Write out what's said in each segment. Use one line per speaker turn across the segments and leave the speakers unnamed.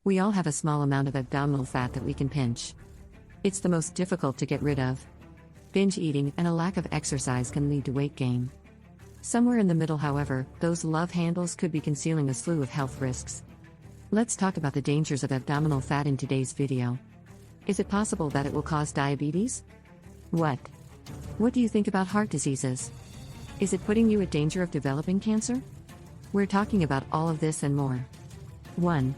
We all have a small amount of abdominal fat that we can pinch. It's the most difficult to get rid of. Binge eating and a lack of exercise can lead to weight gain. Somewhere in the middle, however, those love handles could be concealing a slew of health risks. Let's talk about the dangers of abdominal fat in today's video. Is it possible that it will cause diabetes? What do you think about heart diseases? Is it putting you at danger of developing cancer? We're talking about all of this and more. 1.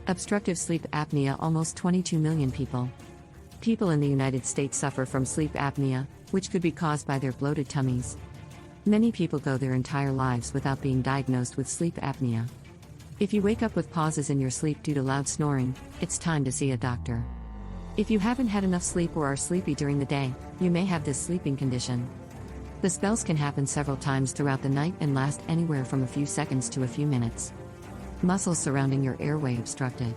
Obstructive sleep apnea. Almost 22 million people in the United States suffer from sleep apnea, which could be caused by their bloated tummies. Many people go their entire lives without being diagnosed with sleep apnea. If you wake up with pauses in your sleep due to loud snoring, it's time to see a doctor. If you haven't had enough sleep or are sleepy during the day, you may have this sleeping condition. The spells can happen several times throughout the night and last anywhere from a few seconds to a few minutes. Muscles surrounding your airway obstructed.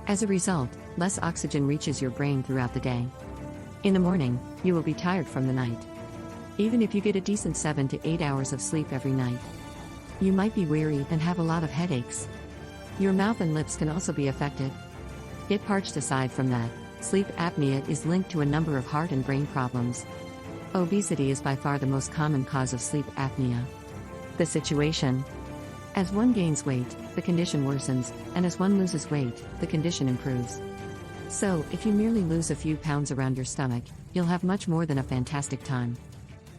As a result, less oxygen reaches your brain throughout the day. In the morning, you will be tired from the night. Even if you get a decent 7 to 8 hours of sleep every night, you might be weary and have a lot of headaches. Your mouth and lips can also be affected. Get parched. Aside from that, sleep apnea is linked to a number of heart and brain problems. Obesity is by far the most common cause of sleep apnea. The situation: as one gains weight, the condition worsens, and as one loses weight, the condition improves. So, if you merely lose a few pounds around your stomach, you'll have much more than a fantastic time.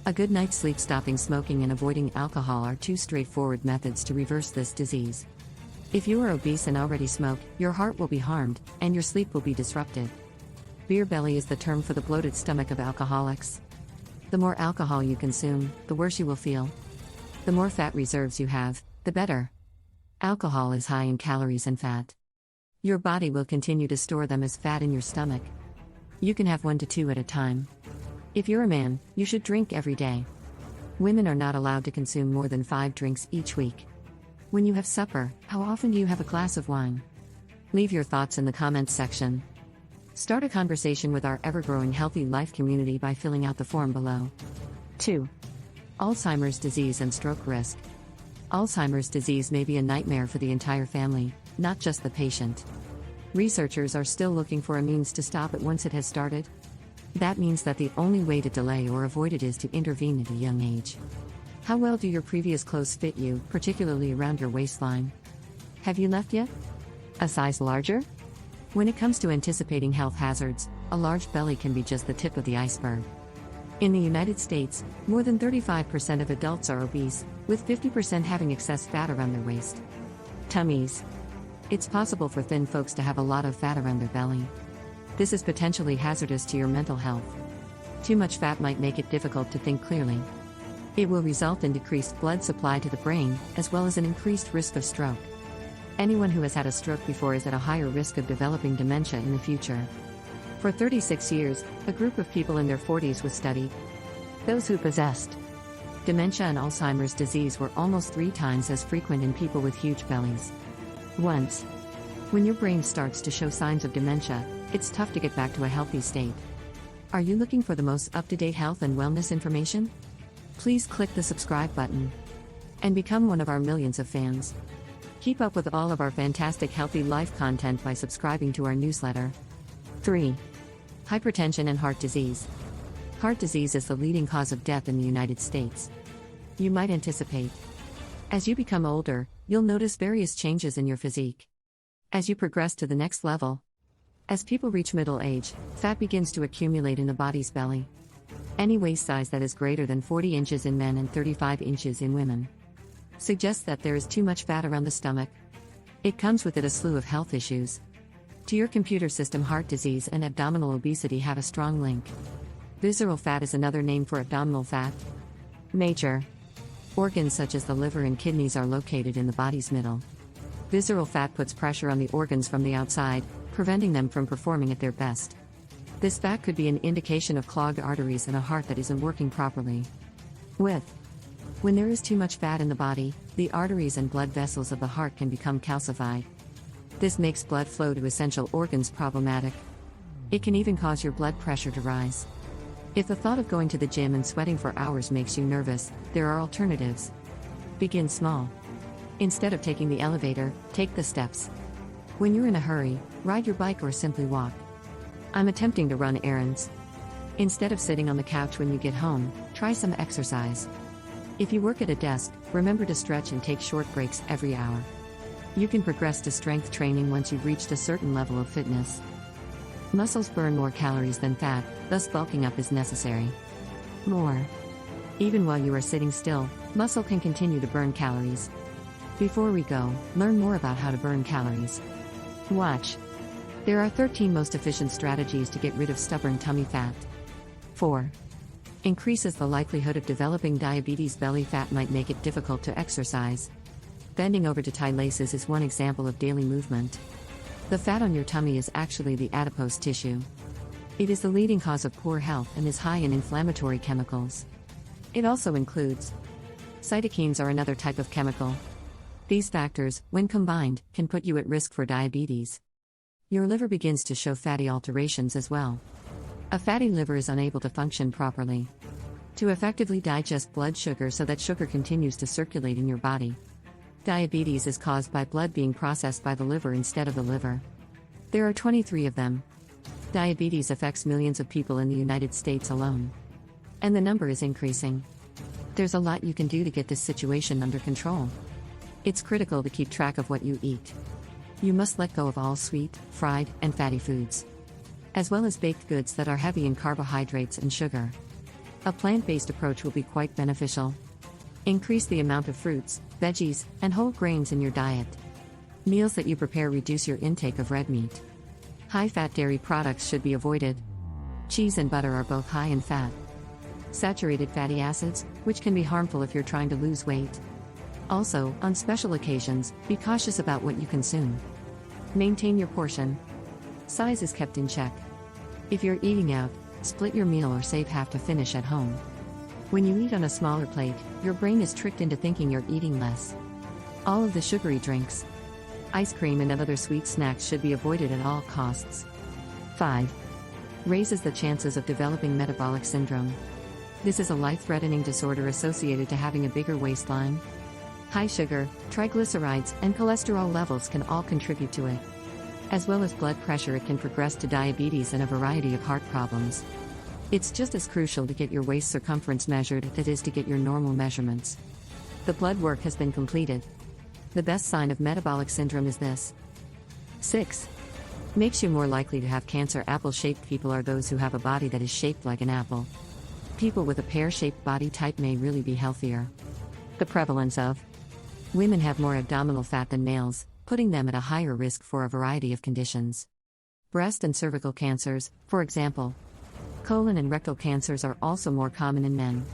A good night's sleep. Stopping smoking and avoiding alcohol are two straightforward methods to reverse this disease. If you are obese and already smoke, your heart will be harmed, and your sleep will be disrupted. Beer belly is the term for the bloated stomach of alcoholics. The more alcohol you consume, the worse you will feel. The more fat reserves you have, the better. Alcohol is high in calories and fat. Your body will continue to store them as fat in your stomach. You can have 1 to 2 at a time. If you're a man, you should drink every day. Women are not allowed to consume more than 5 drinks each week. When you have supper, how often do you have a glass of wine? Leave your thoughts in the comments section. Start a conversation with our ever-growing Healthy Life community by filling out the form below. 2. Alzheimer's disease and stroke risk. Alzheimer's disease may be a nightmare for the entire family, not just the patient. Researchers are still looking for a means to stop it once it has started. That means that the only way to delay or avoid it is to intervene at a young age. How well do your previous clothes fit you, particularly around your waistline? Have you left yet? A size larger? When it comes to anticipating health hazards, a large belly can be just the tip of the iceberg. In the United States, more than 35% of adults are obese, with 50% having excess fat around their waist. Tummies. It's possible for thin folks to have a lot of fat around their belly. This is potentially hazardous to your mental health. Too much fat might make it difficult to think clearly. It will result in decreased blood supply to the brain, as well as an increased risk of stroke. Anyone who has had a stroke before is at a higher risk of developing dementia in the future. For 36 years, a group of people in their 40s was studied. Those who possessed dementia and Alzheimer's disease were almost 3 times as frequent in people with huge bellies. Once, when your brain starts to show signs of dementia, it's tough to get back to a healthy state. Are you looking for the most up-to-date health and wellness information? Please click the subscribe button and become one of our millions of fans. Keep up with all of our fantastic Healthy Life content by subscribing to our newsletter. 3. Hypertension and heart disease. Heart disease is the leading cause of death in the United States. You might anticipate. As you become older, you'll notice various changes in your physique. As you progress to the next level, as people reach middle age, fat begins to accumulate in the body's belly. Any waist size that is greater than 40 inches in men and 35 inches in women suggests that there is too much fat around the stomach. It comes with it a slew of health issues. To your computer system, heart disease and abdominal obesity have a strong link. Visceral fat is another name for abdominal fat. Major organs such as the liver and kidneys are located in the body's middle. Visceral fat puts pressure on the organs from the outside, preventing them from performing at their best. This fat could be an indication of clogged arteries and a heart that isn't working properly. When there is too much fat in the body, the arteries and blood vessels of the heart can become calcified. This makes blood flow to essential organs problematic. It can even cause your blood pressure to rise. If the thought of going to the gym and sweating for hours makes you nervous, there are alternatives. Begin small. Instead of taking the elevator, take the steps. When you're in a hurry, ride your bike or simply walk. I'm attempting to run errands. Instead of sitting on the couch when you get home, try some exercise. If you work at a desk, remember to stretch and take short breaks every hour. You can progress to strength training once you've reached a certain level of fitness. Muscles burn more calories than fat, thus bulking up is necessary. More. Even while you are sitting still, muscle can continue to burn calories. Before we go, learn more about how to burn calories. Watch. There are 13 most efficient strategies to get rid of stubborn tummy fat. 4. Increases the likelihood of developing diabetes. Belly fat might make it difficult to exercise. Bending over to tie laces is one example of daily movement. The fat on your tummy is actually the adipose tissue. It is the leading cause of poor health and is high in inflammatory chemicals. It also includes cytokines are another type of chemical. These factors, when combined, can put you at risk for diabetes. Your liver begins to show fatty alterations as well. A fatty liver is unable to function properly to effectively digest blood sugar so that sugar continues to circulate in your body. Diabetes is caused by blood being processed by the liver instead of the liver. There are 23 of them. Diabetes affects millions of people in the United States alone. And the number is increasing. There's a lot you can do to get this situation under control. It's critical to keep track of what you eat. You must let go of all sweet, fried, and fatty foods, as well as baked goods that are heavy in carbohydrates and sugar. A plant-based approach will be quite beneficial. Increase the amount of fruits, veggies, and whole grains in your diet. Meals that you prepare reduce your intake of red meat. High-fat dairy products should be avoided. Cheese and butter are both high in fat. Saturated fatty acids, which can be harmful if you're trying to lose weight. Also, on special occasions, be cautious about what you consume. Maintain your portion size is kept in check. If you're eating out, split your meal or save half to finish at home. When you eat on a smaller plate, your brain is tricked into thinking you're eating less. All of the sugary drinks, ice cream and other sweet snacks should be avoided at all costs. 5. Raises the chances of developing metabolic syndrome. This is a life-threatening disorder associated to having a bigger waistline. High sugar, triglycerides, and cholesterol levels can all contribute to it. As well as blood pressure, it can progress to diabetes and a variety of heart problems. It's just as crucial to get your waist circumference measured as it is to get your normal measurements. The blood work has been completed. The best sign of metabolic syndrome is this. 6. Makes you more likely to have cancer. Apple-shaped people are those who have a body that is shaped like an apple. People with a pear-shaped body type may really be healthier. The prevalence of women have more abdominal fat than males, putting them at a higher risk for a variety of conditions. Breast and cervical cancers, for example. Colon and rectal cancers are also more common in men.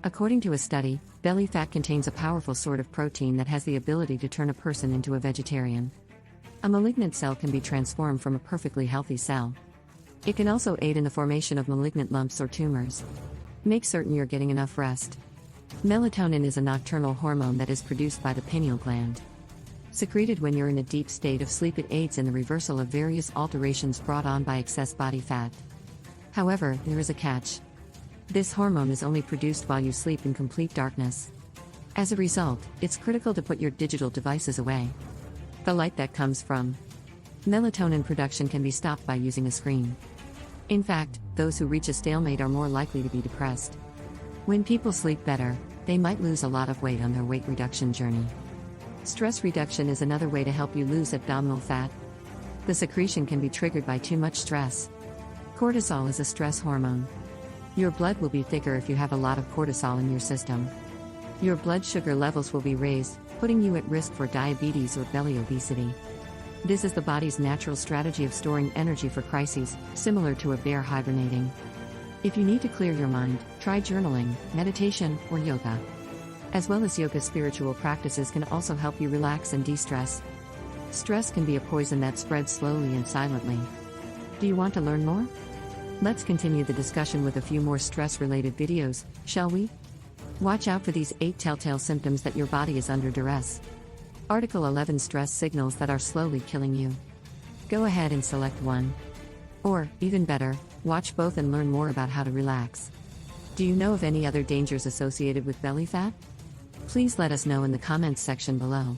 According to a study, belly fat contains a powerful sort of protein that has the ability to turn a person into a vegetarian. A malignant cell can be transformed from a perfectly healthy cell. It can also aid in the formation of malignant lumps or tumors. Make certain you're getting enough rest. Melatonin is a nocturnal hormone that is produced by the pineal gland. Secreted when you're in a deep state of sleep, it aids in the reversal of various alterations brought on by excess body fat. However, there is a catch. This hormone is only produced while you sleep in complete darkness. As a result, it's critical to put your digital devices away. The light that comes from melatonin production can be stopped by using a screen. In fact, those who reach a stalemate are more likely to be depressed. When people sleep better, they might lose a lot of weight on their weight reduction journey. Stress reduction is another way to help you lose abdominal fat. The secretion can be triggered by too much stress. Cortisol is a stress hormone. Your blood will be thicker if you have a lot of cortisol in your system. Your blood sugar levels will be raised, putting you at risk for diabetes or belly obesity. This is the body's natural strategy of storing energy for crises, similar to a bear hibernating. If you need to clear your mind, try journaling, meditation, or yoga. As well as yoga, spiritual practices can also help you relax and de-stress. Stress can be a poison that spreads slowly and silently. Do you want to learn more? Let's continue the discussion with a few more stress-related videos, shall we? Watch out for these 8 telltale symptoms that your body is under duress. Article 11 Stress signals that are slowly killing you. Go ahead and select one. Or, even better, watch both and learn more about how to relax. Do you know of any other dangers associated with belly fat? Please let us know in the comments section below.